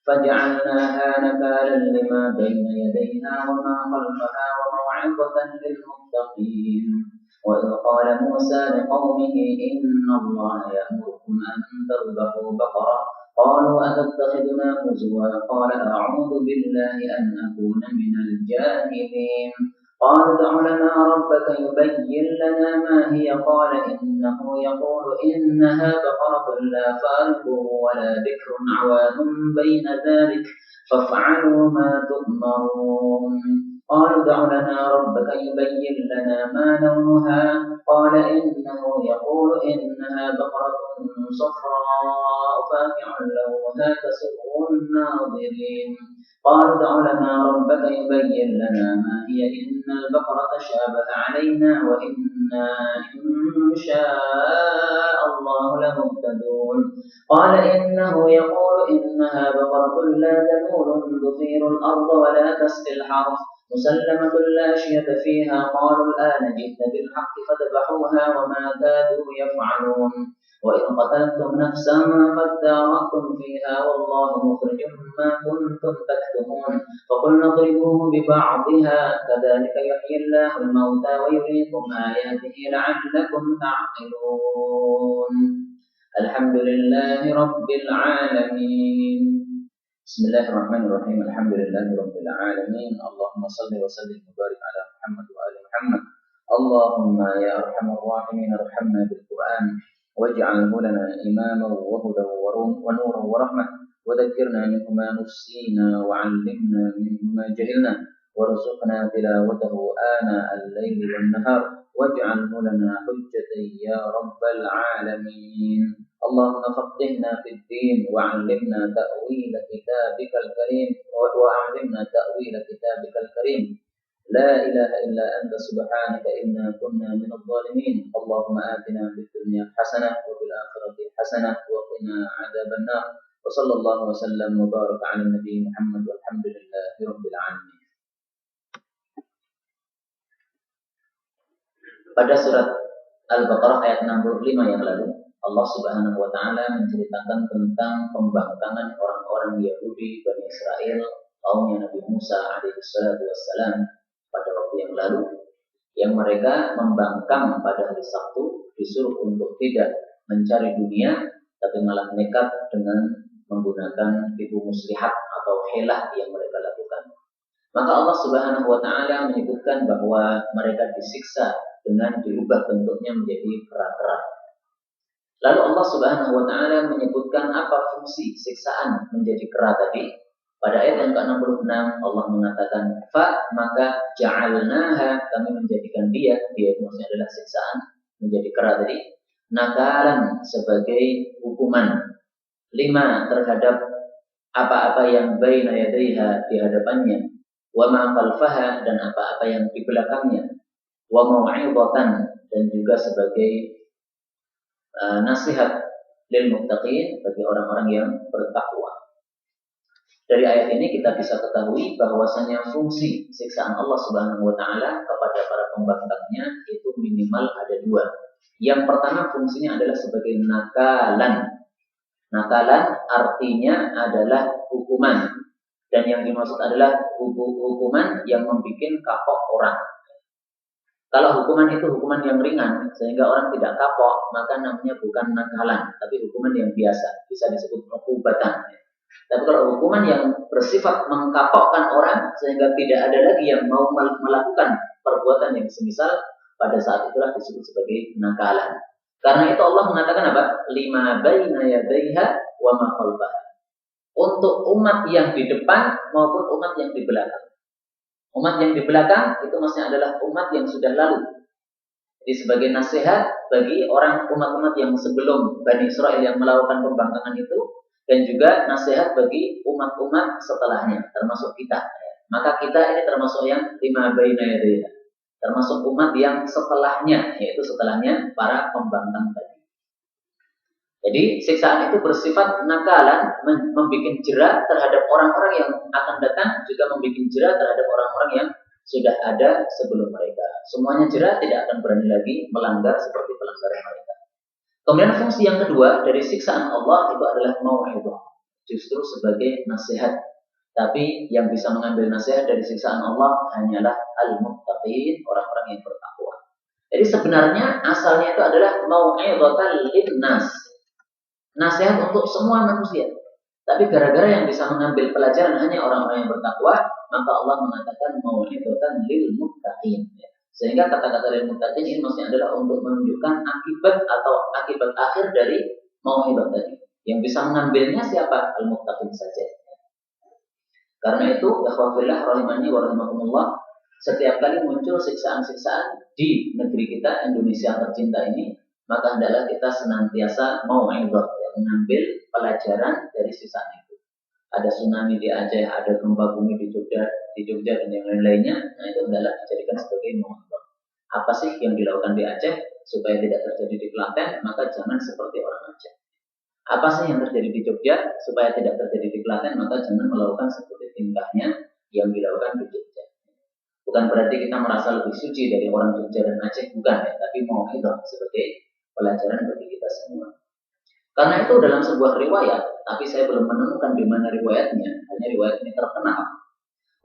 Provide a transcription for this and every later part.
فجعلناها نكالا لما بين يديها وما خلفها وموعظة للمتقين وإذ قال موسى لقومه إن الله يأمركم أن تذبحوا بقرة قالوا أتتخذنا هزوا قال أعوذ بالله أن أكون من الجاهلين قالوا ادع لنا ربك يبين لنا ما هي قال إنه يقول إنها بقرة لا فارض ولا بكر عوان بين ذلك فافعلوا ما تؤمرون قالوا ادع لنا ربك يبين لنا ما لونها قال إنه يقول إنها بقرة صفراء فاقع لونها تسر الناظرين قالوا ادع لنا ربك يبين لنا ما هي إن البقرة شابه علينا وإنا إن شاء الله لمهتدون قال إنه يقول إنها بقرة لا ذلول تثير الأرض ولا تسقي الحرث مسلمة لا شية فيها قالوا الآن جئت بالحق فذبحوها وما كادوا يفعلون وإن قتلتم نفسا فادارأتم فيها والله مخرج ما كنتم تكتمون فقلنا اضربوه ببعضها كذلك يحيي الله الموتى ويريكم آياته لعلكم تعقلون الحمد لله رب العالمين بسم الله الرحمن الرحيم الحمد لله رب العالمين اللهم صل وسلم وبارك على محمد وآل محمد اللهم يا أرحم الراحمين ارحمنا بالقرآن واجعله لنا إماما وهدى ونورا ورحمة وذكرنا منه ما نسينا وعلمنا منه ما جهلنا وارزقنا تلاوته آناء الليل والنهار واجعله لنا حجة يا رب العالمين اللهم فقهنا في الدين وعلمنا تأويل كتابك الكريم لا إله إلا أنت سبحانك إنا كنا من الظالمين اللهم آتنا في الدنيا حسنة وفي الآخرة حسنة وقنا عذاب النار وصلى الله وسلم وبارك على النبي محمد والحمد لله رب العالمين. Pada surat Al-Baqarah ayat 65 yang lalu Allah Subhanahu wa taala menceritakan tentang pembangkangan orang-orang Yahudi Bani Israel kaumnya Nabi Musa alaihi salatu wassalam pada waktu yang lalu yang mereka membangkang pada hari Sabtu disuruh untuk tidak mencari dunia tapi malah nekat dengan menggunakan tipu muslihat atau helah yang mereka lakukan. Maka Allah Subhanahu wa taala menyebutkan bahwa mereka disiksa dengan dirubah bentuknya menjadi kera-kera. Lalu Allah Subhanahu wa taala menyebutkan apa fungsi siksaan menjadi kera tadi. Pada ayat yang ke-66 Allah mengatakan maka ja'alnaha kami menjadikan dia itu maksudnya adalah siksaan menjadi kera tadi nakalan sebagai hukuman lima terhadap apa-apa yang baina yadaiha di hadapannya wa ma khalfaha dan apa-apa yang di belakangnya wa mau'izatan dan juga sebagai nasihat lil muttaqin bagi orang-orang yang bertakwa. Dari ayat ini kita bisa ketahui bahwasanya fungsi siksaan Allah Subhanahu wa taala kepada para pembangkangnya itu minimal ada dua. Yang pertama fungsinya adalah sebagai nakalan. Nakalan artinya adalah hukuman dan yang dimaksud adalah hukuman yang membuat kapok orang. Kalau hukuman itu hukuman yang ringan sehingga orang tidak kapok, maka namanya bukan nakalan, tapi hukuman yang biasa, bisa disebut ukubatan. Tapi kalau hukuman yang bersifat mengkapokkan orang sehingga tidak ada lagi yang mau melakukan perbuatan yang semisal, pada saat itulah disebut sebagai nakalan. Karena itu Allah mengatakan apa? Lima baina yadaiha wa ma khalfaha. Untuk umat yang di depan maupun umat yang di belakang. Umat yang di belakang itu maksudnya adalah umat yang sudah lalu. Jadi sebagai nasihat bagi umat-umat yang sebelum Bani Israel yang melakukan pembangkangan itu, dan juga nasihat bagi umat-umat setelahnya, termasuk kita. Maka kita ini termasuk yang lima baina yadaiha, termasuk umat yang setelahnya, yaitu setelahnya para pembangkang tadi. Jadi siksaan itu bersifat nakalan, membuat jera terhadap orang-orang yang akan datang, juga membuat jera terhadap orang-orang yang sudah ada sebelum mereka. Semuanya jera, tidak akan berani lagi melanggar seperti pelanggaran mereka. Kemudian fungsi yang kedua dari siksaan Allah itu adalah mau'izah. justru sebagai nasihat. Tapi yang bisa mengambil nasihat dari siksaan Allah hanyalah al-muttaqin, orang-orang yang bertakwa. Jadi sebenarnya asalnya itu adalah mau'izatan linnas, nasihat untuk semua manusia. Tapi gara-gara yang bisa mengambil pelajaran hanya orang-orang yang bertakwa, maka Allah mengatakan mau'izatan lil muttaqin. Sehingga kata-kata lil muttaqin ini maksudnya adalah untuk menunjukkan akibat atau akibat akhir dari mau'izat tadi. Yang bisa mengambilnya siapa? Al-muttaqin saja. Karena itu, ikhwafillah rahimani wa rahimakumullah, setiap kali muncul siksaan-siksaan di negeri kita, Indonesia tercinta ini, maka hendaklah kita senantiasa mau'izah, mengambil pelajaran dari siksaan itu. Ada tsunami di Aceh, ada gempa bumi di Jogja dan yang lain-lainnya. Nah, itu hendaklah dijadikan sebagai mau'izah. Apa sih yang dilakukan di Aceh supaya tidak terjadi di Klaten? Maka jangan seperti orang Aceh. Apa sih yang terjadi di Jogja supaya tidak terjadi di Klaten? Maka jangan melakukan seperti tingkahnya yang dilakukan di Jogja. Bukan berarti kita merasa lebih suci dari orang Jogja dan Aceh, bukan ya, tapi mau itu sebagai pelajaran bagi kita semua. Karena itu dalam sebuah riwayat, tapi saya belum menemukan di mana riwayatnya, hanya riwayat ini terkenal.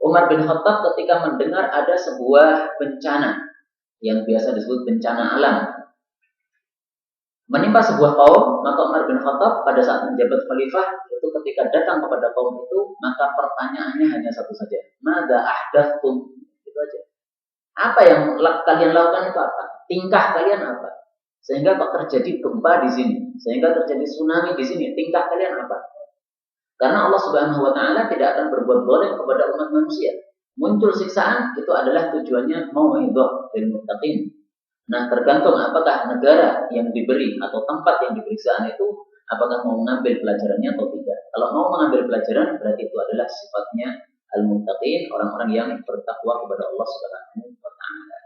Umar bin Khattab ketika mendengar ada sebuah bencana yang biasa disebut bencana alam menimpa sebuah kaum, maka Umar bin Khattab pada saat menjabat khalifah itu ketika datang kepada kaum itu, maka pertanyaannya hanya satu saja, Mada ahdathtum? Itu aja. Apa yang kalian lakukan itu apa? Tingkah kalian apa? Sehingga kok terjadi gempa di sini, sehingga terjadi tsunami di sini, tingkah kalian apa? Karena Allah Subhanahu wa taala tidak akan berbuat zalim kepada umat manusia. Muncul siksaan itu adalah tujuannya mau'izah lil muttaqin. Nah, tergantung apakah negara yang diberi atau tempat yang diberi siksaan itu apakah mau mengambil pelajarannya atau tidak. Kalau mau mengambil pelajaran berarti itu adalah sifatnya al-muttaqin, orang-orang yang bertakwa kepada Allah Subhanahu wa taala.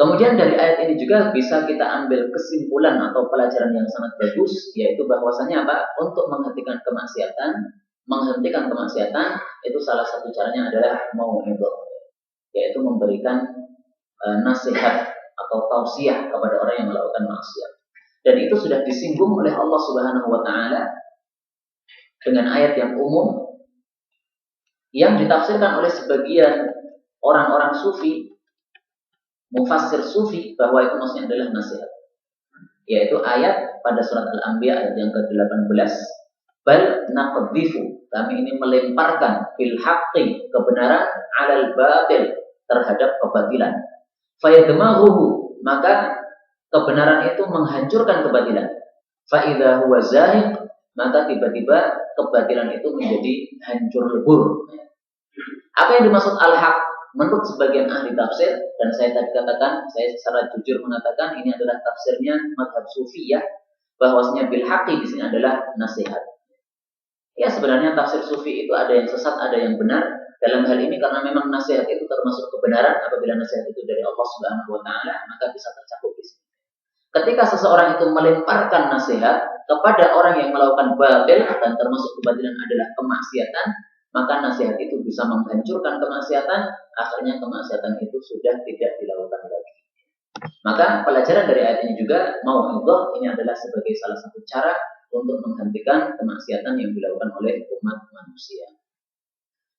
Kemudian dari ayat ini juga bisa kita ambil kesimpulan atau pelajaran yang sangat bagus, yaitu bahwasanya apa? Untuk menghentikan kemaksiatan itu salah satu caranya adalah mau'izah, yaitu memberikan nasihat atau tausiah kepada orang yang melakukan maksiat. Dan itu sudah disinggung oleh Allah Subhanahu wa taala dengan ayat yang umum yang ditafsirkan oleh sebagian orang-orang sufi, mufassir sufi, bahwa itu maksudnya adalah nasihat. Yaitu ayat pada surat Al-Anbiya ayat yang ke-18, bal naqdhifu, kami ini melemparkan bil haqqi, kebenaran, alal batil, terhadap kebatilan. Fayadmaghuhu, maka kebenaran itu menghancurkan kebatilan. Fa idza huwa zahiq, maka tiba-tiba kebatilan itu menjadi hancur lebur. Apa yang dimaksud al-haq? Menurut sebagian ahli tafsir, dan saya tadi katakan, saya secara jujur mengatakan ini adalah tafsirnya mazhab Sufiyah, bahwasanya bil haqqi di sini adalah nasihat. Ya, sebenarnya tafsir Sufi itu ada yang sesat, ada yang benar. Dalam hal ini karena memang nasihat itu termasuk kebenaran, apabila nasihat itu dari Allah Subhanahu wa taala, maka bisa tercakup di sini. Ketika seseorang itu melemparkan nasihat kepada orang yang melakukan batil, dan termasuk kebatilan adalah kemaksiatan, maka nasihat itu bisa menghancurkan kemaksiatan, akhirnya kemaksiatan itu sudah tidak dilakukan lagi. Maka pelajaran dari ayat ini juga, mau'izah ini adalah sebagai salah satu cara untuk menghentikan kemaksiatan yang dilakukan oleh umat manusia.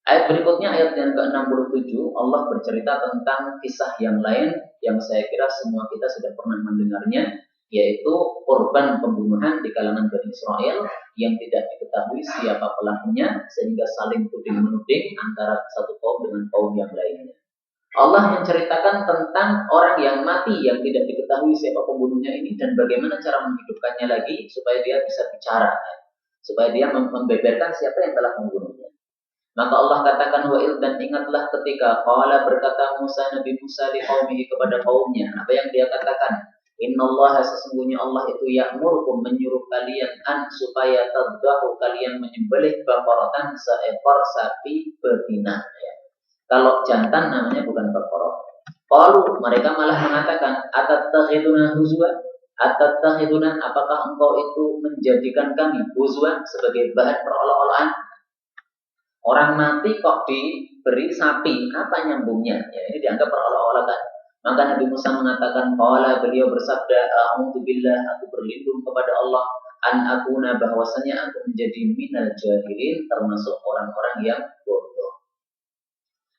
Ayat berikutnya, ayat yang ke-67, Allah bercerita tentang kisah yang lain yang saya kira semua kita sudah pernah mendengarnya, yaitu korban pembunuhan di kalangan Bani Israel yang tidak diketahui siapa pelakunya, sehingga saling tuding-menuding antara satu kaum dengan kaum yang lainnya. Allah menceritakan tentang orang yang mati yang tidak diketahui siapa pembunuhnya ini, dan bagaimana cara menghidupkannya lagi supaya dia bisa bicara, supaya dia membeberkan siapa yang telah membunuhnya. Maka Allah katakan, wa'il, dan ingatlah ketika qala, berkata Nabi Musa li qaumihi, kepada kaumnya. Apa yang dia katakan? Innallaha, sesungguhnya Allah itu ya'murukum, menyuruh kalian an, supaya tadbahu, kalian menyembelih baqaratan, seekor sapi betina. Ya. Kalau jantan namanya bukan baqarah. Qalu, mereka malah mengatakan, atattakhiduna huzwa, atattakhiduna, apakah engkau itu menjadikan kami huzwa sebagai bahan perolok-olokan? Orang mati kok diberi sapi, apa nyambungnya? Ya, ini dianggap perolok-olokan. Maka Nabi Musa mengatakan, qala, beliau bersabda, a'udzubillah, aku berlindung kepada Allah, an akuna bahwasanya aku menjadi minal jahilin termasuk orang-orang yang bodoh.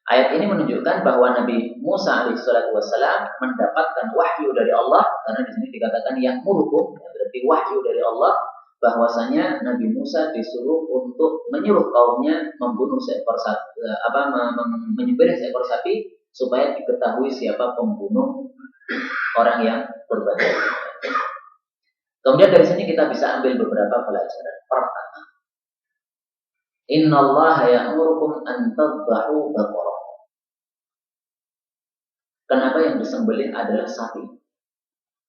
Ayat ini menunjukkan bahwa Nabi Musa alaihissalatu wassalam mendapatkan wahyu dari Allah, karena di sini dikatakan ya'murukum, berarti wahyu dari Allah, bahwasanya Nabi Musa disuruh untuk menyuruh kaumnya membunuh seekor sapi, menyembelih seekor sapi supaya diketahui siapa pembunuh orang yang berbuat. Kemudian dari sini kita bisa ambil beberapa pelajaran. Pertama, innallaha ya'murukum an tadhbahu baqarah. Kenapa yang disembelih adalah sapi?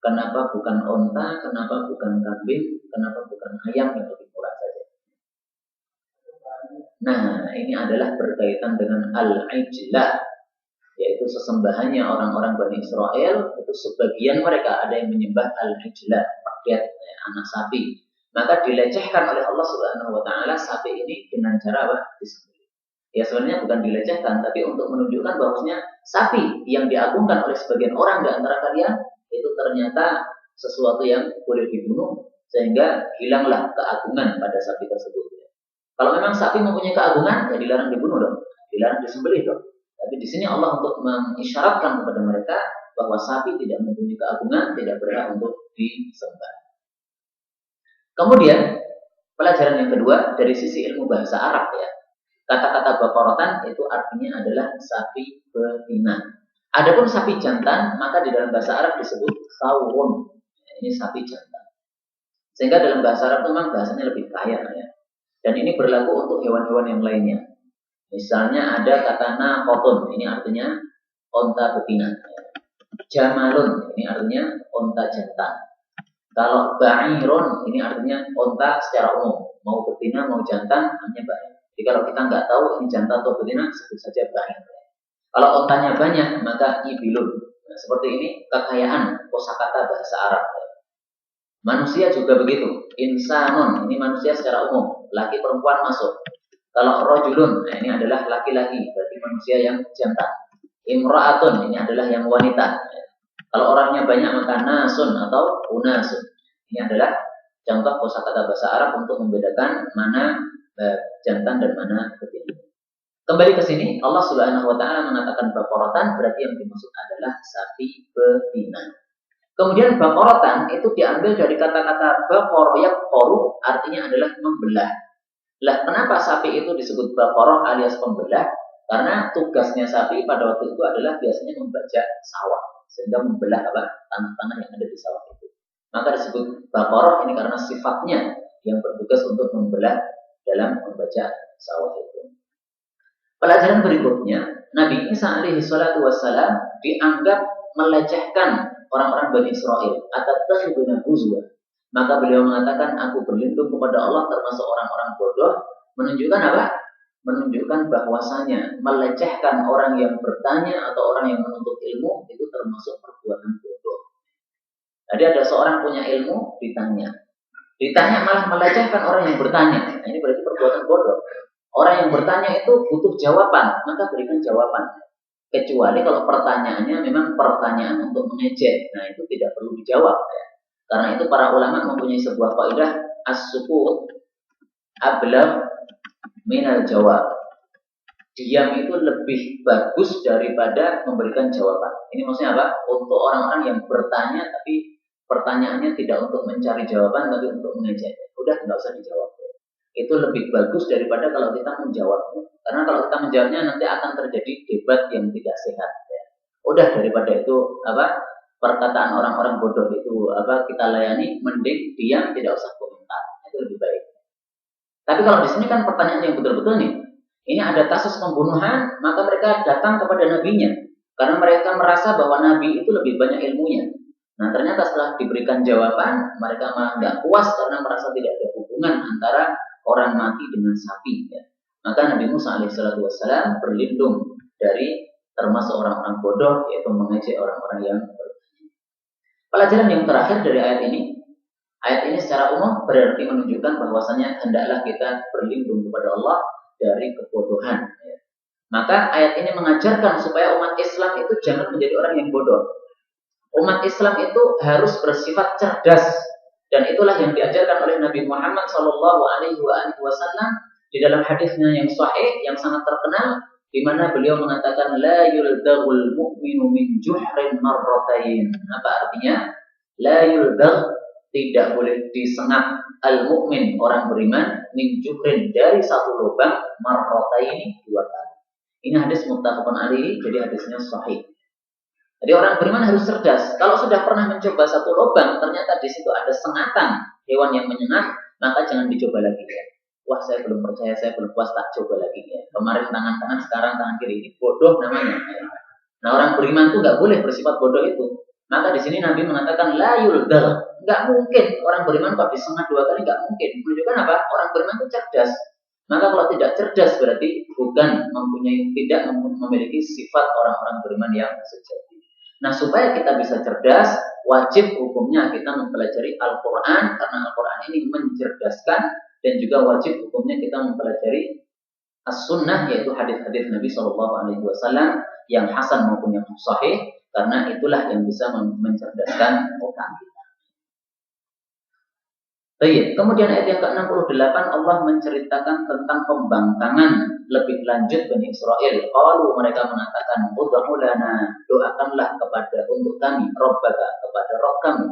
Kenapa bukan onta? Kenapa bukan kambing? Kenapa bukan ayam yang lebih murah saja? Nah, ini adalah berkaitan dengan al-ijlah, yaitu sesembahannya orang-orang Bani Israel. Itu sebagian mereka ada yang menyembah al-ijlah, paket anak sapi. Maka dilecehkan oleh Allah Subhanahu wa taala sapi ini dengan cara apa? Disembelih. Ya sebenarnya bukan dilecehkan, tapi untuk menunjukkan bahwasanya sapi yang diagungkan oleh sebagian orang di antara kalian itu ternyata sesuatu yang boleh dibunuh, sehingga hilanglah keagungan pada sapi tersebut. Kalau memang sapi mempunyai keagungan, ya dilarang dibunuh dong, dilarang disembelih dong. Tapi di sini Allah untuk mengisyaratkan kepada mereka bahwa sapi tidak mempunyai keagungan, tidak berhak untuk disembah. Kemudian pelajaran yang kedua dari sisi ilmu bahasa Arab ya. Kata-kata baqaratan itu artinya adalah sapi betina. Adapun sapi jantan maka di dalam bahasa Arab disebut thawrun. Ini sapi jantan. Sehingga dalam bahasa Arab memang bahasanya lebih kaya ya. Dan ini berlaku untuk hewan-hewan yang lainnya. Misalnya ada kata naqatun, ini artinya onta betina. Jamalun, ini artinya onta jantan. Kalau ba'irun, ini artinya onta secara umum, mau betina mau jantan hanya ba'ir. Jadi kalau kita nggak tahu ini jantan atau betina, sebut saja ba'ir. Kalau ontanya banyak, maka ibilun. Nah, seperti ini kekayaan kosakata bahasa Arab. Manusia juga begitu. Insanun, ini manusia secara umum, laki perempuan masuk. Kalau rojulun, nah ini adalah laki-laki, berarti manusia yang jantan. Imra'atun, ini adalah yang wanita. Kalau orangnya banyak maka nasun atau unasun. Ini adalah contoh kosakata bahasa Arab untuk membedakan mana jantan dan mana betina. Kembali ke sini, Allah Subhanahu wa taala mengatakan baqaratan, berarti yang dimaksud adalah sapi betina. Kemudian baqaratan itu diambil dari kata-kata baqara yaqaru, artinya adalah membelah. Lah, kenapa sapi itu disebut baqarah alias pembelah? Karena tugasnya sapi pada waktu itu adalah biasanya membajak sawah, sehingga membelah tanah-tanah yang ada di sawah itu. Maka disebut baqarah ini karena sifatnya yang bertugas untuk membelah dalam membajak sawah itu. Pelajaran berikutnya, Nabi Isa alaihi salatu wassalam dianggap melecehkan orang-orang Bani Israel. Atattakhiduna huzwa. Maka beliau mengatakan, aku berlindung kepada Allah termasuk orang-orang bodoh. Menunjukkan apa? Menunjukkan bahwasanya melecehkan orang yang bertanya atau orang yang menuntut ilmu itu termasuk perbuatan bodoh. Jadi ada seorang punya ilmu, ditanya malah melecehkan orang yang bertanya. Nah, ini berarti perbuatan bodoh. Orang yang bertanya itu butuh jawaban, maka berikan jawaban. Kecuali kalau pertanyaannya memang pertanyaan untuk mengejek, nah itu tidak perlu dijawab ya. Karena itu para ulama mempunyai sebuah kaidah as-sukut ablagh minal jawab. Diam itu lebih bagus daripada memberikan jawaban. Ini maksudnya apa? Untuk orang-orang yang bertanya tapi pertanyaannya tidak untuk mencari jawaban tapi untuk mengejek. Udah nggak usah dijawab. Itu lebih bagus daripada kalau kita menjawabnya. Karena kalau kita menjawabnya nanti akan terjadi debat yang tidak sehat. Ya. Udah daripada itu perkataan orang-orang bodoh itu kita layani, mending diam tidak usah komentar. Itu lebih baik. Tapi kalau di sini kan pertanyaan yang betul-betul nih. Ini ada kasus pembunuhan, maka mereka datang kepada nabinya. Karena mereka merasa bahwa nabi itu lebih banyak ilmunya. Nah ternyata setelah diberikan jawaban, mereka malah nggak puas karena merasa tidak ada hubungan antara orang mati dengan sapi. Ya. Maka Nabi Musa alaihissalatu wassalam berlindung dari termasuk orang-orang bodoh, yaitu mengejek orang-orang yang bertanya. Pelajaran yang terakhir dari ayat ini secara umum berarti menunjukkan bahwasanya hendaklah kita berlindung kepada Allah dari kebodohan. Ya. Maka ayat ini mengajarkan supaya umat Islam itu jangan menjadi orang yang bodoh. Umat Islam itu harus bersifat cerdas Dan itulah yang diajarkan oleh Nabi Muhammad Shallallahu Alaihi Wasallam di dalam hadisnya yang sahih yang sangat terkenal, di mana beliau mengatakan la yuldagul mu'minu min juhrin marratain. Apa artinya? La yuldag, tidak boleh disengat al mukmin orang beriman min juhrin dari satu lubang marratain dua kali. Ini hadis muttafaqun alaihi, jadi hadisnya sahih. Jadi orang beriman harus cerdas. Kalau sudah pernah mencoba satu lubang, ternyata di situ ada sengatan hewan yang menyengat, maka jangan dicoba lagi ya. Wah, saya belum percaya, saya belum puas, tak coba lagi ya. Kemarin tangan kanan, sekarang tangan kiri. Ini bodoh namanya. Nah, orang beriman itu nggak boleh bersifat bodoh itu. Maka di sini Nabi mengatakan la yuldal. Nggak mungkin orang beriman kok disengat dua kali, nggak mungkin. Menunjukkan apa? Orang beriman itu cerdas. Maka kalau tidak cerdas berarti bukan tidak memiliki sifat orang-orang beriman yang sejati. Nah, supaya kita bisa cerdas, wajib hukumnya kita mempelajari Al-Quran, karena Al-Quran ini mencerdaskan, dan juga wajib hukumnya kita mempelajari As-Sunnah, yaitu hadis-hadis Nabi SAW yang hasan maupun yang sahih, karena itulah yang bisa mencerdaskan otak kita. Baik, kemudian ayat yang ke-68 Allah menceritakan tentang pembangkangan lebih lanjut Bani Israel. Qalu, mereka mengatakan, ud'u lana, doakanlah untuk kami, Rabbaka, kepada Rabb kami.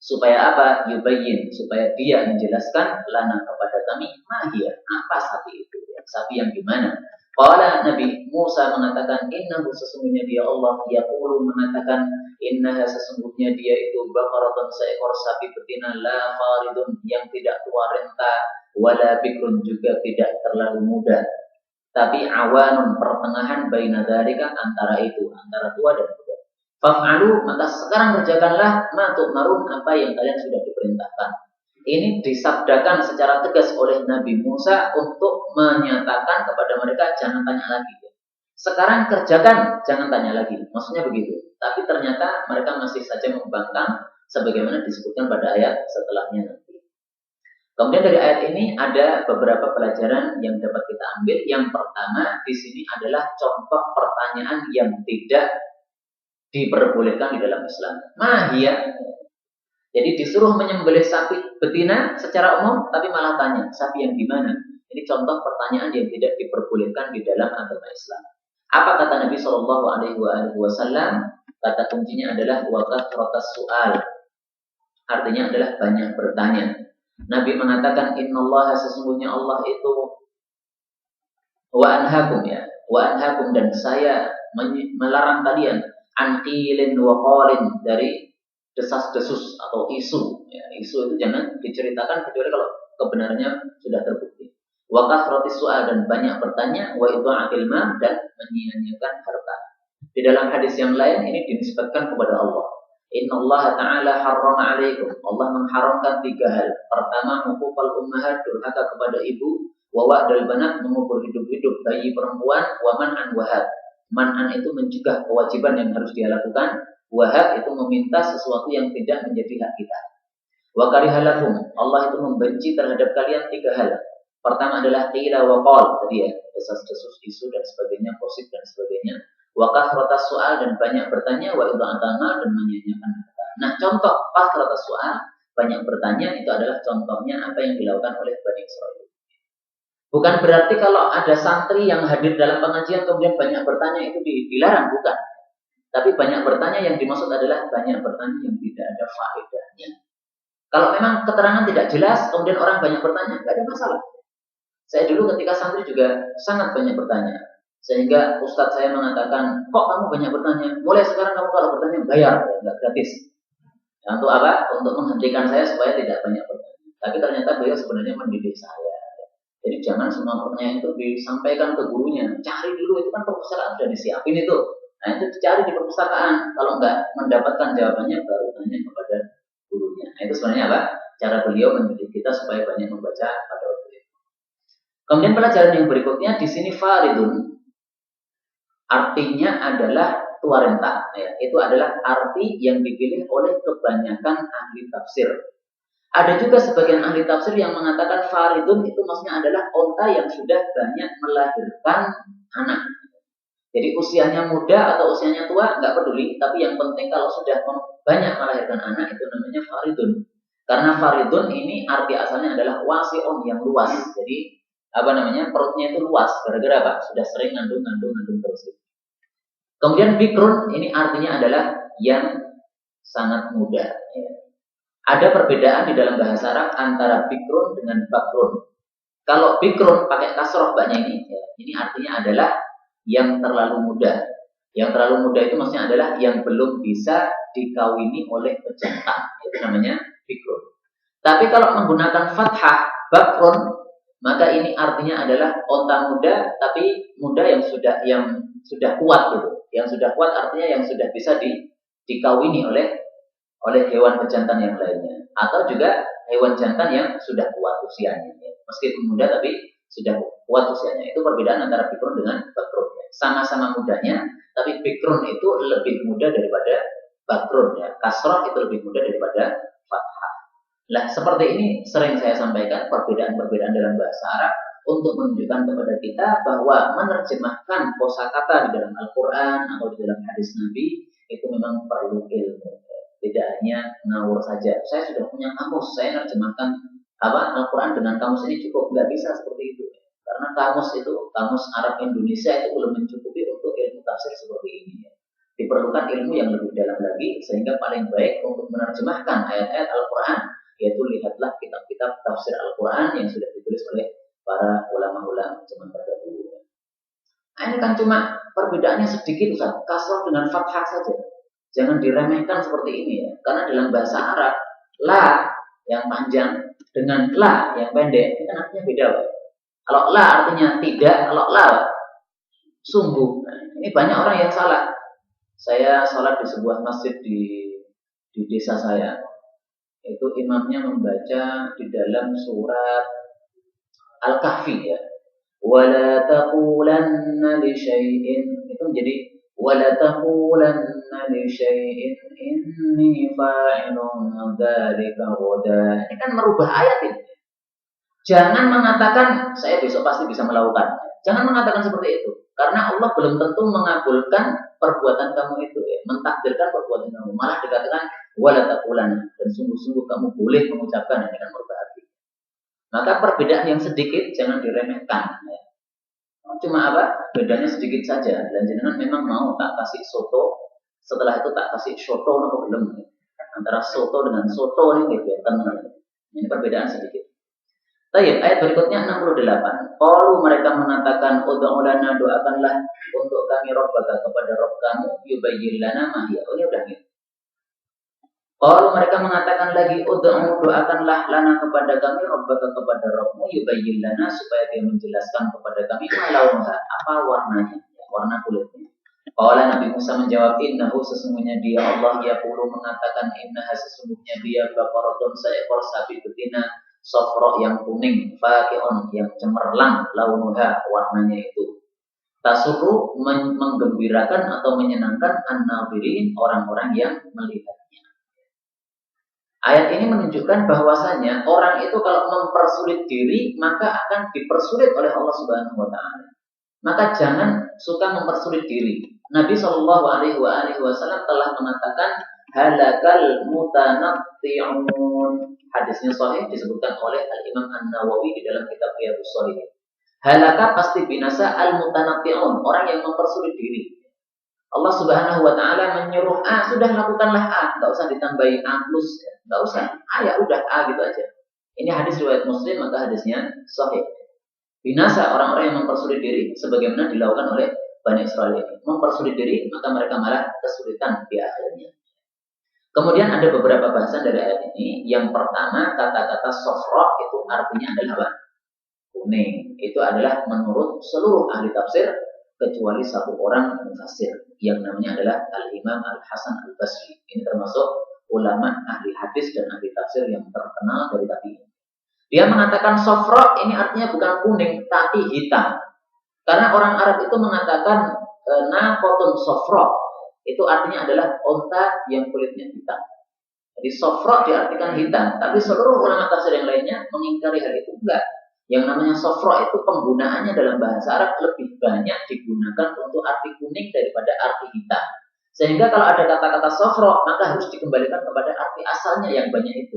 Supaya apa? Yubayyin, supaya dia menjelaskan lana kepada kami, mahia, apa sapi itu? Sapi yang gimana? Qala, Nabi Musa mengatakan, innahu, sesungguhnya dia Allah, yaqulu, mengatakan, innaha, sesungguhnya dia itu baqaratun, seekor sapi betina, la faridun, yang tidak tua renta, wala bikrun, juga tidak terlalu muda, tapi awanun, pertengahan, baina dzalika, antara itu, antara tua dan muda. Faf'alu, maka sekarang kerjakanlah ma tu'marun, apa yang kalian sudah diperintahkan. Ini disabdakan secara tegas oleh Nabi Musa untuk menyatakan kepada mereka jangan tanya lagi. Sekarang kerjakan, jangan tanya lagi. Maksudnya begitu. Tapi ternyata mereka masih saja membangkang sebagaimana disebutkan pada ayat setelahnya nanti. Kemudian dari ayat ini ada beberapa pelajaran yang dapat kita ambil. Yang pertama di sini adalah contoh pertanyaan yang tidak diperbolehkan di dalam Islam. Mahia. Jadi disuruh menyembelih sapi betina secara umum, tapi malah tanya, sapi yang gimana? Ini contoh pertanyaan yang tidak diperbolehkan di dalam agama Islam. Apa kata Nabi Shallallahu Alaihi Wasallam? Kata kuncinya adalah waqathratas su'al. Artinya adalah banyak bertanya. Nabi mengatakan, innallaha, sesungguhnya Allah itu wa anhakum, ya, wa anhakum, dan saya melarang kalian an qilin wa qalin, dari desas-desus atau isu. Ya, isu itu jangan diceritakan kecuali kalau kebenarannya sudah terbukti. Wa kathratis su'al, dan banyak bertanya, wa idha'atil mal, dan menyia-nyiakan harta. Di dalam hadis yang lain ini dinisbatkan kepada Allah. Innallaha ta'ala harrama 'alaikum, Allah mengharamkan 3 hal. Pertama, hukukul ummahat, durhaka kepada ibu, wa wa'dal banat, mengubur hidup-hidup bayi perempuan, wa man'an wahab. Man'an itu mencegah kewajiban yang harus dia lakukan. Wahab itu meminta sesuatu yang tidak menjadi hak kita. Wa karihalakum, Allah itu membenci terhadap kalian 3 hal. Pertama adalah qila wa qal, tadi ya, desas-desus, isu dan sebagainya, gosip dan sebagainya. Wa kathratas su'al, dan banyak bertanya, wa idha'atal mal, dan menyia-nyiakan harta. Nah, contoh kathratas su'al, banyak bertanya, itu adalah contohnya apa yang dilakukan oleh Bani Israil. Bukan berarti kalau ada santri yang hadir dalam pengajian kemudian banyak bertanya itu dilarang, bukan. Tapi banyak bertanya yang dimaksud adalah banyak bertanya yang tidak ada faedahnya. Kalau memang keterangan tidak jelas, kemudian orang banyak bertanya, nggak ada masalah. Saya dulu ketika santri juga sangat banyak bertanya. Sehingga ustadz saya mengatakan, kok kamu banyak bertanya? Mulai sekarang kamu kalau bertanya bayar, ya, nggak gratis. Nah, untuk apa? Untuk menghentikan saya supaya tidak banyak bertanya. Tapi ternyata beliau sebenarnya mendidik saya. Jadi jangan semua pertanyaan itu disampaikan ke gurunya. Cari dulu, itu kan perpustakaan sudah disiapin itu. Nah, itu dicari di perpustakaan. Kalau enggak mendapatkan jawabannya, baru tanya kepada gurunya. Nah, itu sebenarnya apa? Cara beliau mendidik kita supaya banyak membaca pada waktu itu. Kemudian pelajaran yang berikutnya di sini faridun, artinya adalah tua renta. Ya, itu adalah arti yang dipilih oleh kebanyakan ahli tafsir. Ada juga sebagian ahli tafsir yang mengatakan faridun itu maksudnya adalah unta yang sudah banyak melahirkan anak. Jadi usianya muda atau usianya tua nggak peduli, tapi yang penting kalau sudah banyak melahirkan anak itu namanya faridun. Karena faridun ini arti asalnya adalah wasi'un, yang luas. Jadi perutnya itu luas. Gara-gara apa? Sudah sering ngandung terus. Kemudian bikrun ini artinya adalah yang sangat muda. Ya. Ada perbedaan di dalam bahasa Arab antara bikrun dengan bakrun. Kalau bikrun pakai kasroh baknya ini, ya, ini artinya adalah yang terlalu muda. Yang terlalu muda itu maksudnya adalah yang belum bisa dikawini oleh pejantan. Itu namanya bikrun. Tapi kalau menggunakan fathah bakrun, maka ini artinya adalah onta muda, tapi muda yang sudah kuat gitu. Yang sudah kuat artinya yang sudah bisa dikawini oleh hewan pejantan yang lainnya, atau juga hewan jantan yang sudah kuat usianya. Meskipun muda tapi sudah kuat usianya. Itu perbedaan antara bikrun dengan bakrun. Sama-sama mudanya, tapi bikrun itu lebih muda daripada bakrun. Ya. Kasroh itu lebih muda daripada fathah. Nah, seperti ini sering saya sampaikan perbedaan-perbedaan dalam bahasa Arab untuk menunjukkan kepada kita bahwa menerjemahkan kosakata di dalam Al-Quran atau di dalam hadis Nabi itu memang perlu ilmu. Tidak hanya ngawur saja. Saya sudah punya kamus, saya nerjemahkan Al-Quran dengan kamus ini cukup. Nggak bisa seperti itu. Karena kamus Arab Indonesia itu belum mencukupi untuk ilmu tafsir seperti ini. Diperlukan ilmu yang lebih dalam lagi, sehingga paling baik untuk menerjemahkan ayat-ayat Al-Quran, yaitu lihatlah kitab-kitab tafsir Al-Quran yang sudah ditulis oleh para ulama-ulama zaman terdahulu. Nah, ini kan cuma perbedaannya sedikit, Ustaz. Kasroh dengan fathah saja. Jangan diremehkan seperti ini ya. Karena dalam bahasa Arab, la yang panjang dengan la yang pendek, itu kan artinya beda. Pak. Kalau la artinya tidak, kalau la sungguh. Nah, ini banyak orang yang salah. Saya sholat di sebuah masjid di desa saya. Itu imamnya membaca di dalam surat Al-Kahfi ya. Wala taqulanna li syai'in, itu menjadi wala taqulanna li syai'in inni fa'ilun dzalika ghadan. Ini kan merubah ayat ini. Jangan mengatakan saya besok pasti bisa melakukan. Jangan mengatakan seperti itu. Karena Allah belum tentu mengabulkan perbuatan kamu itu ya, mentakdirkan perbuatan kamu. Malah dikatakan wala taqulanna, dan sungguh-sungguh kamu boleh mengucapkan. Ini kan merubah arti. Maka perbedaan yang sedikit jangan diremehkan. Ya. Cuma bedanya sedikit saja. Dan jenengan memang mau tak kasih soto, setelah itu tak kasih soto atau belum. Antara soto dengan soto ini gitu ya. Ini perbedaan sedikit. Baik, ayat berikutnya 68. Qalu mereka mengatakan ud'u lana, doakanlah untuk kami Rabbaka kepada Rabb kamu, yubayyin lana ma hiya. Ini udah gitu. Qalu mereka mengatakan lagi ud'u, doakanlah lana kepada kami Rabbaka kepada Rabbmu, yubayyin lana, supaya dia menjelaskan kepada kami ma launuha, apa warnanya, warna kulitnya. Qala Nabi Musa menjawab, innahu, sesungguhnya dia Allah yaqulu mengatakan, innaha, sesungguhnya dia baqaratun, seekor sapi betina, sofro yang kuning, faqi'un yang cemerlang, launuha warnanya itu. Tasuru menggembirakan atau menyenangkan an-nadhirin orang-orang yang melihatnya. Ayat ini menunjukkan bahwasanya orang itu kalau mempersulit diri maka akan dipersulit oleh Allah Subhanahu wa taala. Maka jangan suka mempersulit diri. Nabi Shallallahu alaihi wasallam telah mengatakan halakal mutanatti'un. Hadisnya sahih disebutkan oleh Al-Imam An-Nawawi di dalam kitab Riyadhus Shalihin. Halaka pasti binasa al-mutanatti'un, orang yang mempersulit diri. Allah Subhanahu wa taala menyuruh A, sudah lakukanlah A, enggak usah ditambahi A plus, enggak usah. A ya udah A gitu aja. Ini hadis riwayat Muslim, maka hadisnya sahih. Binasa orang-orang yang mempersulit diri sebagaimana dilakukan oleh Bani Israil ini. Mempersulit diri, maka mereka malah kesulitan di akhirnya. Kemudian ada beberapa bahasan dari ayat ini. Yang pertama, kata-kata sofra itu artinya adalah apa? Kuning. Itu adalah menurut seluruh ahli tafsir kecuali satu orang mufassir yang namanya adalah Al-Imam Al-Hasan Al-Basri. Ini termasuk ulama ahli hadis dan ahli tafsir yang terkenal dari tabi'in. Dia mengatakan sofra ini artinya bukan kuning tapi hitam. Karena orang Arab itu mengatakan naqatun sofra. Itu artinya adalah onta yang kulitnya hitam. Jadi sofra diartikan hitam, tapi seluruh ulama tafsir yang lainnya mengingkari hal itu enggak. Yang namanya sofra itu penggunaannya dalam bahasa Arab lebih banyak digunakan untuk arti kuning daripada arti hitam. Sehingga kalau ada kata-kata sofra, maka harus dikembalikan kepada arti asalnya yang banyak itu.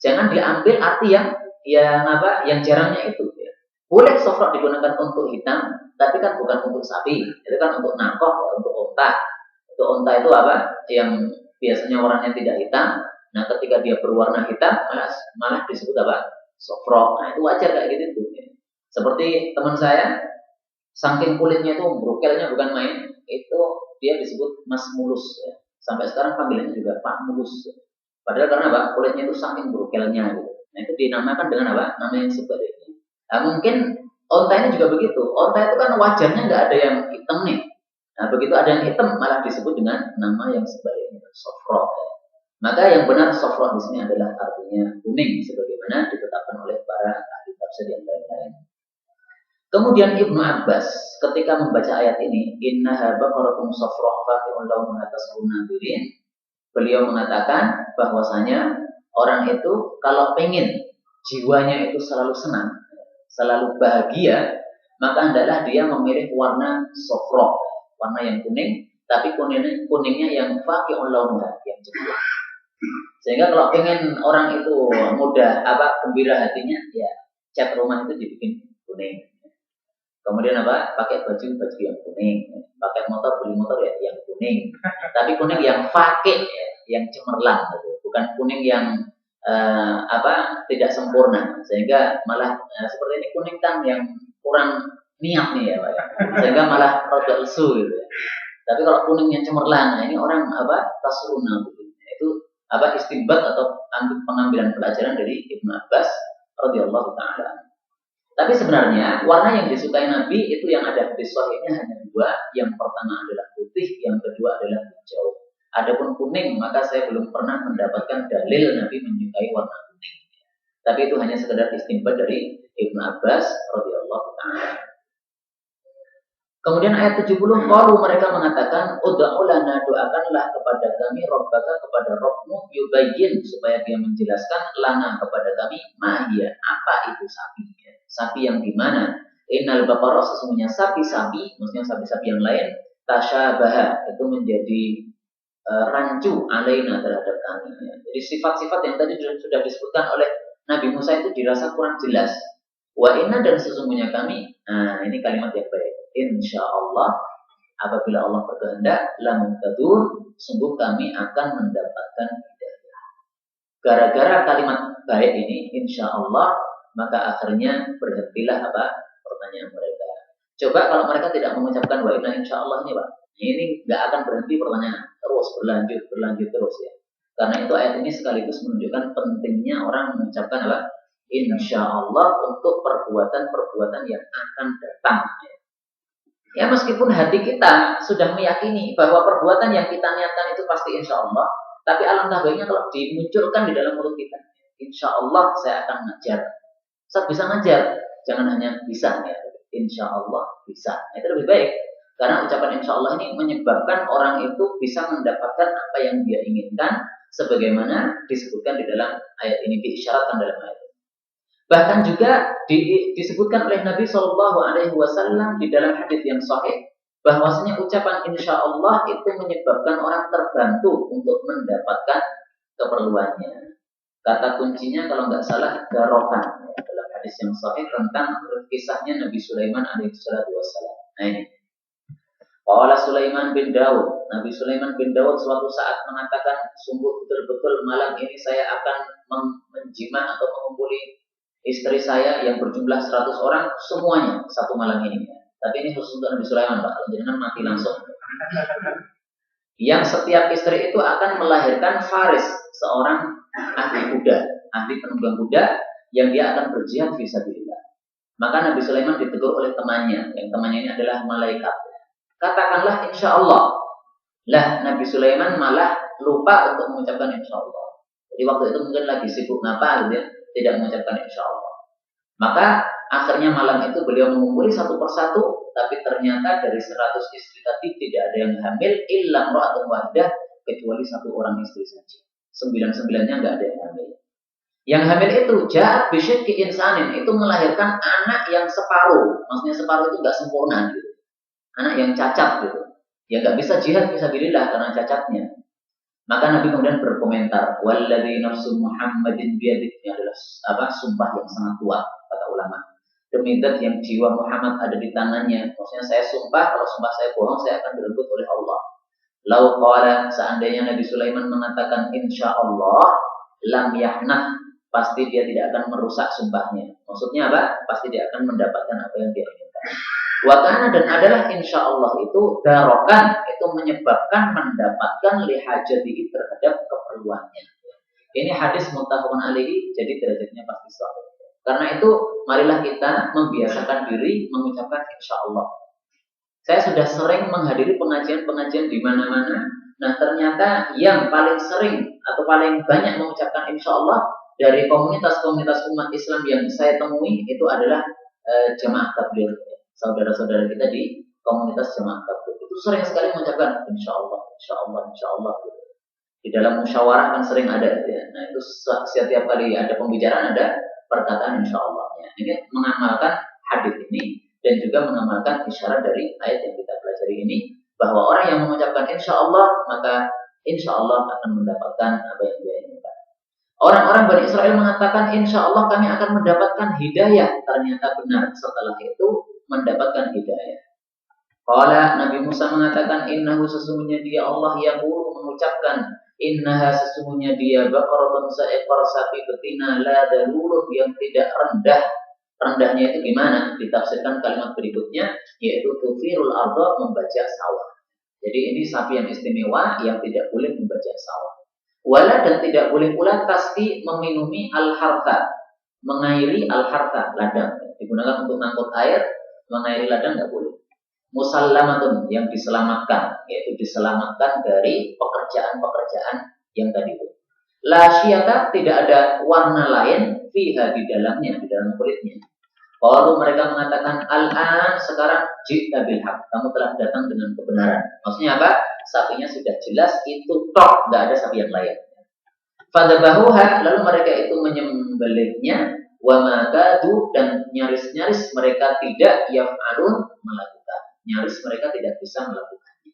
Jangan diambil arti yang jarangnya itu. Ya. Boleh sofrok digunakan untuk hitam, tapi kan bukan untuk sapi, itu kan untuk nakoh, ya, untuk onta. Untuk onta itu apa? Yang biasanya warnanya tidak hitam. Nah, ketika dia berwarna hitam, malah disebut apa? Sofrok. Nah, itu wajar kayak gitu tuh. Ya. Seperti teman saya, saking kulitnya itu brokelnya bukan main, itu dia disebut Mas Mulus. Ya. Sampai sekarang panggilannya juga Pak Mulus. Padahal karena apa? Kulitnya itu saking brokelnya gitu. Nah, itu dinamakan dengan apa? Nama yang sebaliknya. Nah, mungkin onta ini juga begitu. Onta itu kan wajahnya nggak ada yang hitam nih. Nah, begitu ada yang hitam malah disebut dengan nama yang sebaliknya, sofro. Maka yang benar sofro di sini adalah artinya kuning, sebagaimana ditetapkan oleh para ahli tafsir yang lain-lain. Kemudian Ibnu Abbas ketika membaca ayat ini, innaha baqaratun safra faqi'un launuha tasrun nadirin, beliau mengatakan bahwasanya orang itu kalau pengen jiwanya itu selalu senang, selalu bahagia, maka hendaklah dia memilih warna safra, warna yang kuning, tapi kuningnya yang faqi'un launuha, yang cerah. Sehingga kalau pengen orang itu mudah gembira hatinya, ya cat rumah itu dibikin kuning. Kemudian pakai baju yang kuning, pakai motor beli motor ya yang kuning. Tapi kuning yang fakih, ya, yang cemerlang, gitu. Bukan kuning yang tidak sempurna. Sehingga malah seperti ini kuning kan yang kurang niat nih ya, Pak. Sehingga malah rada lesu gitu ya. Tapi kalau kuning yang cemerlang, nah ini orang tasruna gitu. Itu istinbat atau pengambilan pelajaran dari Ibnu Abbas radhiyallahu taala. Tapi sebenarnya warna yang disukai Nabi itu yang ada di sahihnya hanya dua. Yang pertama adalah putih, yang kedua adalah hijau. Adapun kuning, maka saya belum pernah mendapatkan dalil Nabi menyukai warna kuning. Tapi itu hanya sekedar istinbat dari Ibnu Abbas radhiyallahu taala. Kemudian ayat 70, qalu mereka mengatakan, ud'u lana, doakanlah kepada kami Rabbaka, kepada Rabbmu, yubayyin, supaya dia menjelaskan lana kepada kami, mahia, apa itu sapi. Sapi yang di mana? Innal baqara, sesungguhnya sapi-sapi, maksudnya sapi-sapi yang lain, tasyabaha, itu menjadi rancu alaina terhadap kami. Jadi sifat-sifat yang tadi sudah disebutkan oleh Nabi Musa itu dirasa kurang jelas. Wa inna, dan sesungguhnya kami, nah ini kalimat yang baik. Insya Allah, apabila Allah berkehendak, lamuhtadur, sungguh kami akan mendapatkan hidayah. Gara-gara kalimat baik ini, insya Allah, maka akhirnya berhentilah pertanyaan mereka. Coba kalau mereka tidak mengucapkan wa inna insya Allah ini, Pak, ini nggak akan berhenti pertanyaan, terus berlanjut terus ya. Karena itu ayat ini sekaligus menunjukkan pentingnya orang mengucapkan insya Allah untuk perbuatan-perbuatan yang akan datang. Ya meskipun hati kita sudah meyakini bahwa perbuatan yang kita niatkan itu pasti insya Allah, tapi alangkah baiknya kalau dimunculkan di dalam mulut kita. Insya Allah saya akan ngajar. Saat bisa ngajar, jangan hanya bisa ya. Insya Allah bisa. Itu lebih baik. Karena ucapan insya Allah ini menyebabkan orang itu bisa mendapatkan apa yang dia inginkan, sebagaimana disebutkan di dalam ayat ini, diisyaratkan dalam ayat ini. Bahkan juga disebutkan oleh Nabi Shallallahu Alaihi Wasallam di dalam hadis yang sahih bahwasanya ucapan insya Allah itu menyebabkan orang terbantu untuk mendapatkan keperluannya. Kata kuncinya kalau nggak salah garokan dalam hadis yang sahih tentang kisahnya Nabi Sulaiman alaihissalam. Nah ini. Qala Sulaiman bin Daud. Nabi Sulaiman bin Daud suatu saat mengatakan, sungguh betul-betul malam ini saya akan menjima atau mengumpuli istri saya yang berjumlah 100 orang semuanya satu malam ini. Tapi ini khusus untuk Nabi Sulaiman, Pak. Kalau jangan mati langsung. Yang setiap istri itu akan melahirkan faris, seorang ahli kuda, ahli penunggang kuda yang dia akan berjihad fisabilillah. Maka Nabi Sulaiman ditegur oleh temannya, yang temannya ini adalah malaikat. Katakanlah insya Allah. Lah Nabi Sulaiman malah lupa untuk mengucapkan insya Allah. Jadi waktu itu mungkin lagi sibuk ngapa gitu ya, tidak mengucapkan insya Allah. Maka akhirnya malam itu beliau mengumpuli satu persatu, tapi ternyata dari 100 istri tadi tidak ada yang hamil, illa imra'atun wahidah, kecuali satu orang istri saja. 99-nya nggak ada yang hamil. Yang hamil itu ja'at bisyidqi insanin, itu melahirkan anak yang separuh. Maksudnya separuh itu nggak sempurna gitu. Anak yang cacat gitu. Ya nggak bisa jihad fisabilillah karena cacatnya. Maka Nabi kemudian berkomentar, walladzi nafsu Muhammadin biyadihi, ini adalah sumpah yang sangat kuat kata ulama. Demi zat yang jiwa Muhammad ada di tangannya. Maksudnya saya sumpah, kalau sumpah saya bohong, saya akan direnggut oleh Allah. Lau qala, seandainya Nabi Sulaiman mengatakan insya Allah, lam yahnah, pasti dia tidak akan merusak sumpahnya. Maksudnya apa? Pasti dia akan mendapatkan apa yang dia inginkan. Wakana, dan adalah insya Allah itu darokan, itu menyebabkan mendapatkan lihajatihi terhadap keperluannya. Ini hadis muttafaqun alaihi, jadi derajatnya pasti sahih. Karena itu marilah kita membiasakan diri mengucapkan insya Allah. Saya sudah sering menghadiri pengajian-pengajian di mana-mana. Nah ternyata yang paling sering atau paling banyak mengucapkan insya Allah dari komunitas-komunitas umat Islam yang saya temui itu adalah jamaah tabligh. Saudara-saudara kita di komunitas jamaah tabligh itu sering sekali mengucapkan insya Allah, insya Allah, insya Allah. Di dalam musyawarah kan sering ada. Ya. Nah itu setiap kali ada pembicaraan ada perkataan insya Allah-nya. Ini mengamalkan hadis ini dan juga mengamalkan isyarat dari ayat yang kita pelajari ini, bahwa orang yang mengucapkan insya Allah maka insya Allah akan mendapatkan apa yang dia inginkan. Orang-orang Bani Israel mengatakan insya Allah kami akan mendapatkan hidayah. Ternyata benar, setelah itu mendapatkan hidayah. Qala, Nabi Musa mengatakan innahu, sesungguhnya dia Allah yang mengucapkan innaha, sesungguhnya dia baqaratun, seekor sapi betina la dalulun, yang tidak rendah. Rendahnya itu gimana? Ditafsirkan kalimat berikutnya, yaitu tufirul arda, membajak sawah. Jadi ini sapi yang istimewa yang tidak boleh membajak sawah. Wala, dan tidak boleh pula tasqi, meminumi al-hartha, mengairi al-hartha, ladang. Digunakan untuk mengangkut air, mengairi ladang nggak boleh. Musallamatun, yang diselamatkan, yaitu diselamatkan dari pekerjaan-pekerjaan yang tadi itu. La syiyata, tidak ada warna lain fiha, di dalamnya, di dalam kulitnya. Kalau mereka mengatakan al-an, sekarang jita bil haq, kamu telah datang dengan kebenaran. Maksudnya apa? Sapinya sudah jelas, itu tok, nggak ada sapi yang lain. Fadabahuha, lalu mereka itu menyembelihnya, wa makadu, dan nyaris-nyaris mereka tidak yaf'alun, melakukan. Nyaris mereka tidak bisa melakukannya.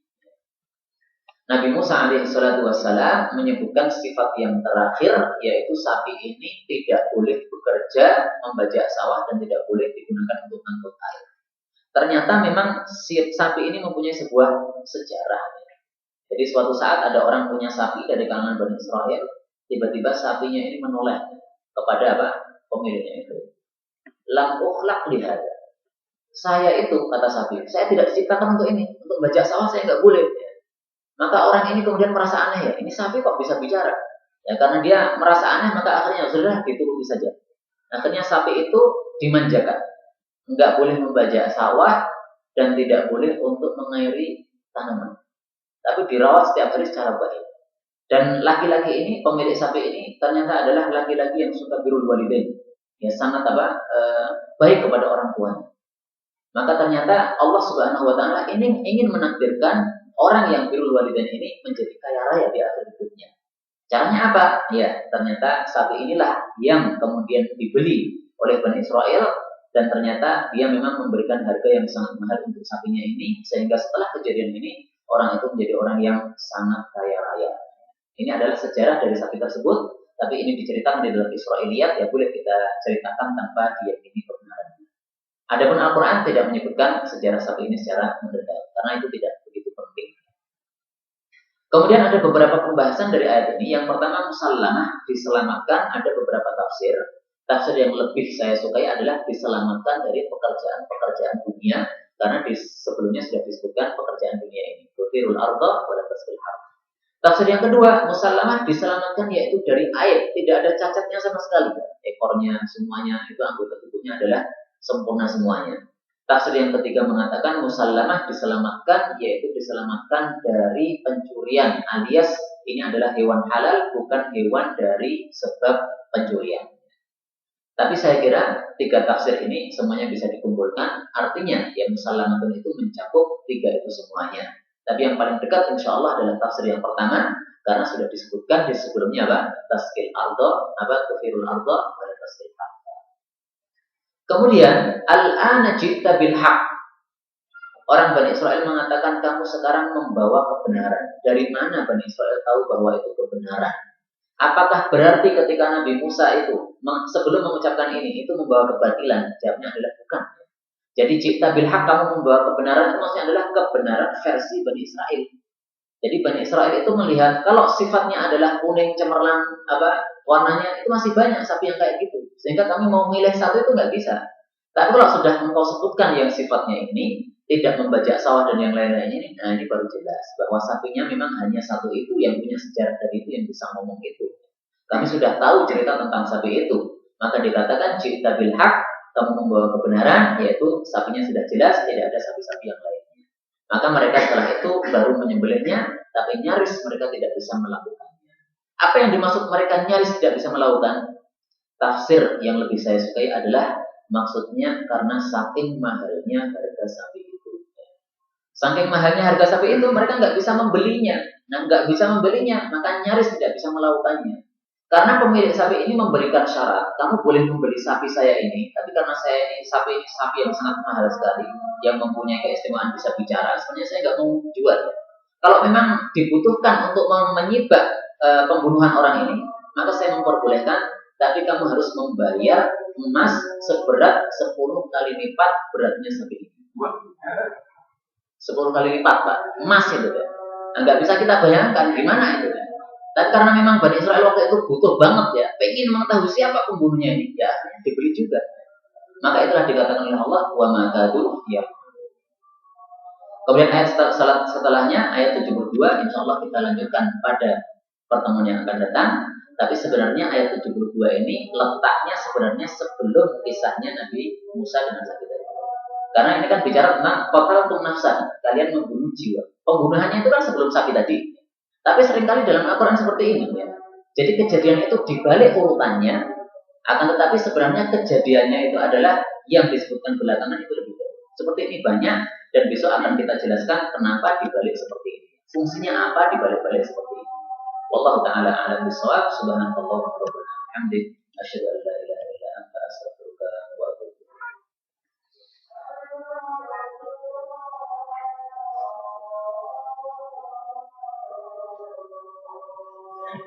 Nabi Musa alaihissalatu wassalam menyebutkan sifat yang terakhir, yaitu sapi ini tidak boleh bekerja, membajak sawah, dan tidak boleh digunakan untuk angkut air. Ternyata memang sapi ini mempunyai sebuah sejarah. Jadi suatu saat ada orang punya sapi dari kalangan Bani Israel, tiba-tiba sapinya ini menoleh kepada apa? Pemiliknya itu. Lam ukhlaq lihada. Saya itu, kata sapi, saya tidak diciptakan untuk ini, untuk bajak sawah saya nggak boleh. Maka orang ini kemudian merasa aneh, ya, ini sapi kok bisa bicara? Ya karena dia merasa aneh, maka akhirnya sudah dituruti saja. Akhirnya sapi itu dimanjakan, nggak boleh membajak sawah dan tidak boleh untuk mengairi tanaman, tapi dirawat setiap hari secara baik. Dan laki-laki ini, pemilik sapi ini ternyata adalah laki-laki yang suka birrul walidain, ya sangat baik kepada orang tuanya. Maka ternyata Allah Subhanahu Wa Taala ini ingin menakdirkan orang yang birrul walidain ini menjadi kaya raya di akhir hidupnya. Caranya apa? Ya, ternyata sapi inilah yang kemudian dibeli oleh Bani Israel, dan ternyata dia memang memberikan harga yang sangat mahal untuk sapinya ini, sehingga setelah kejadian ini orang itu menjadi orang yang sangat kaya raya. Ini adalah sejarah dari sapi tersebut, tapi ini diceritakan di dalam Israiliyat, ya boleh kita ceritakan tanpa diyakini kebenarannya. Adapun Al-Quran tidak menyebutkan sejarah sapi ini secara mendetail, karena itu tidak begitu penting. Kemudian ada beberapa pembahasan dari ayat ini. Yang pertama, musallamah, diselamatkan. Ada beberapa tafsir. Tafsir yang lebih saya sukai adalah diselamatkan dari pekerjaan-pekerjaan dunia, karena sebelumnya sudah disebutkan pekerjaan dunia ini. Tufirul arda wala tasqil harth. Tafsir yang kedua, musallamah, diselamatkan, yaitu dari aib, tidak ada cacatnya sama sekali. Ekornya, semuanya, itu anggota tubuhnya adalah sempurna semuanya. Tafsir yang ketiga mengatakan musallamah, diselamatkan, yaitu diselamatkan dari pencurian, alias ini adalah hewan halal, bukan hewan dari sebab pencurian. Tapi saya kira tiga tafsir ini semuanya bisa dikumpulkan, artinya ya musallamatun itu mencakup tiga itu semuanya. Tapi yang paling dekat insya Allah adalah tafsir yang pertama, karena sudah disebutkan di sebelumnya apa? Tasqil arda, tufirul arda, pada tasqil harth. Kemudian al-ana ji'ta bil haq. Orang Bani Israel mengatakan kamu sekarang membawa kebenaran. Dari mana Bani Israel tahu bahwa itu kebenaran? Apakah berarti ketika Nabi Musa itu sebelum mengucapkan ini itu membawa kebatilan? Jawabnya adalah bukan. Jadi cipta bil haq, kamu membawa kebenaran itu maksudnya adalah kebenaran versi Bani Israel. Jadi Bani Israel itu melihat kalau sifatnya adalah kuning cemerlang warnanya itu masih banyak sapi yang kayak gitu. Sehingga kami mau milih satu itu nggak bisa. Tapi kalau sudah engkau sebutkan yang sifatnya ini tidak membajak sawah dan yang lain-lain ini, nah ini baru jelas bahwa sapinya memang hanya satu itu yang punya sejarah dari itu yang bisa ngomong itu. Kami sudah tahu cerita tentang sapi itu, maka dikatakan cipta bil haq, kamu membawa kebenaran, yaitu sapinya sudah jelas, tidak ada sapi-sapi yang lainnya. Maka mereka setelah itu baru menyembelihnya, tapi nyaris mereka tidak bisa melakukannya. Apa yang dimaksud mereka nyaris tidak bisa melakukan? Tafsir yang lebih saya sukai adalah maksudnya karena saking mahalnya harga sapi itu. Saking mahalnya harga sapi itu, mereka nggak bisa membelinya. Nah, nggak bisa membelinya, maka nyaris tidak bisa melakukannya. Karena pemilik sapi ini memberikan syarat, kamu boleh membeli sapi saya ini, tapi karena saya ini sapi yang sangat mahal sekali, yang mempunyai keistimewaan bisa bicara, sebenarnya saya nggak mau jual. Kalau memang dibutuhkan untuk menyibak pembunuhan orang ini, maka saya memperbolehkan, tapi kamu harus membayar emas seberat 10 kali lipat beratnya sapi ini. 10 kali lipat, Pak. Emas itu ya. Nah, nggak bisa kita bayangkan gimana itu ya. Tapi karena memang Bani Israel waktu itu butuh banget ya, pengen mengetahui siapa pembunuhnya ini, ya dibeli juga. Maka itulah dikatakan oleh Allah, wa ma kadu ya. Kemudian ayat setelahnya, ayat 72, insya Allah kita lanjutkan pada pertemuan yang akan datang. Tapi sebenarnya ayat 72 ini letaknya sebenarnya sebelum kisahnya Nabi Musa dengan sapi tadi. Karena ini kan bicara tentang qataltum nafsan, kalian membunuh jiwa. Pembunuhannya itu kan sebelum sapi tadi. Tapi seringkali dalam Al-Quran seperti ini ya. Jadi kejadian itu dibalik urutannya, akan tetapi sebenarnya kejadiannya itu adalah yang disebutkan belakangan itu lebih jauh. Seperti ini banyak, dan besok akan kita jelaskan kenapa dibalik seperti ini. Fungsinya apa dibalik-balik seperti ini. Wallahu ta'ala a'lam bishawab. Subhanallah wa bihamdihi, asyhadu an